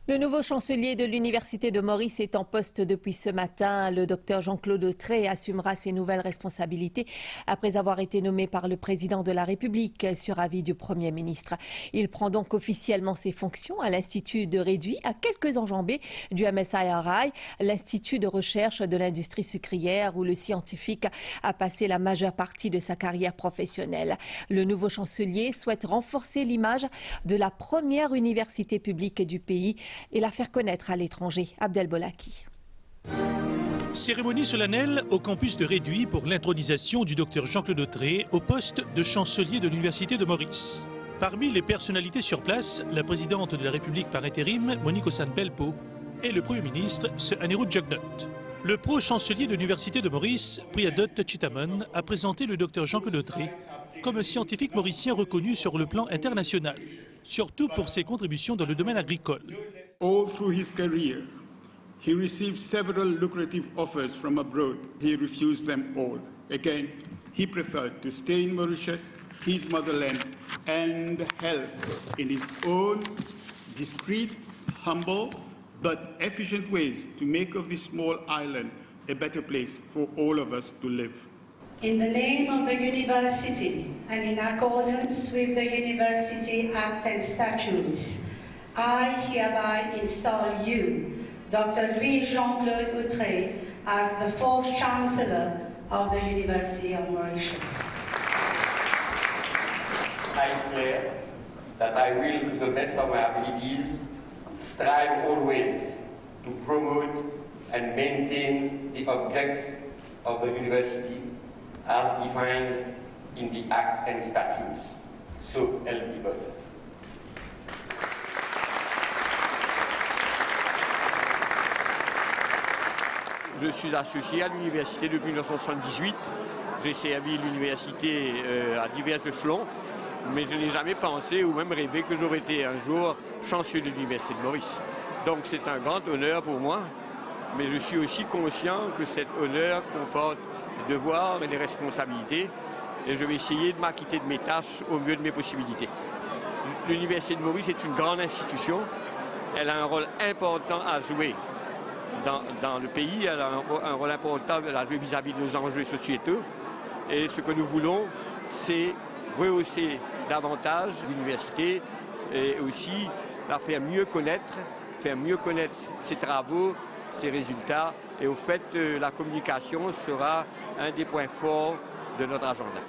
Le nouveau chancelier de l'Université de Maurice est en poste depuis ce matin. Le docteur Jean-Claude Autré assumera ses nouvelles responsabilités après avoir été nommé par le président de la République sur avis du Premier ministre. Il prend donc officiellement ses fonctions à l'Institut de Réduit, à quelques enjambées du MSIRI, l'Institut de recherche de l'industrie sucrière où le scientifique a passé la majeure partie de sa carrière professionnelle. Le nouveau chancelier souhaite renforcer l'image de la première université publique du pays et la faire connaître à l'étranger. Abdel Bolaki. Cérémonie solennelle au campus de Réduit pour l'intronisation du docteur Jean-Claude Autré au poste de chancelier de l'Université de Maurice. Parmi les personnalités sur place, la présidente de la République par intérim, Monique Ossane-Pelpo, et le Premier ministre, Sir Anirudh Jugnauth. Le pro-chancelier de l'Université de Maurice, Priyadot Chitamon, a présenté le docteur Jean-Claude Autré comme un scientifique mauricien reconnu sur le plan international, surtout pour ses contributions dans le domaine agricole. All through his career, he received several lucrative offers from abroad. He refused them all. Again, he preferred to stay in Mauritius, his motherland, and help in his own discreet, humble, but efficient ways to make of this small island a better place for all of us to live. In the name of the University and in accordance with the University Act and Statutes, I hereby install you, Dr. Louis Jean-Claude Autré, as the fourth Chancellor of the University of Mauritius. I declare that I will, to the best of my abilities, strive always to promote and maintain the objects of the University as defined in the Act and Statutes. So help me God. Je suis associé à l'université depuis 1978. J'ai servi l'université à divers échelons, mais je n'ai jamais pensé ou même rêvé que j'aurais été un jour chancelier de l'université de Maurice. Donc c'est un grand honneur pour moi, mais je suis aussi conscient que cet honneur comporte des devoirs et des responsabilités, et je vais essayer de m'acquitter de mes tâches au mieux de mes possibilités. L'université de Maurice est une grande institution, elle a un rôle important à jouer dans le pays, elle a un rôle important à jouer vis-à-vis de nos enjeux sociétaux. Et ce que nous voulons, c'est rehausser davantage l'université et aussi la faire mieux connaître ses travaux, ses résultats. Et au fait, la communication sera un des points forts de notre agenda.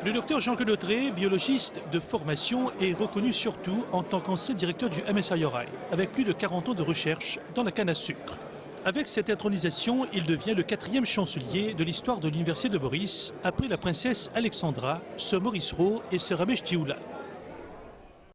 Le docteur Jean-Claude Autré, biologiste de formation, est reconnu surtout en tant qu'ancien directeur du MSIRI, avec plus de 40 ans de recherche dans la canne à sucre. Avec cette intronisation, il devient le 4e chancelier de l'histoire de l'Université de Maurice, après la princesse Alexandra, Sir Maurice Roe et Sir Ramesh Jiula.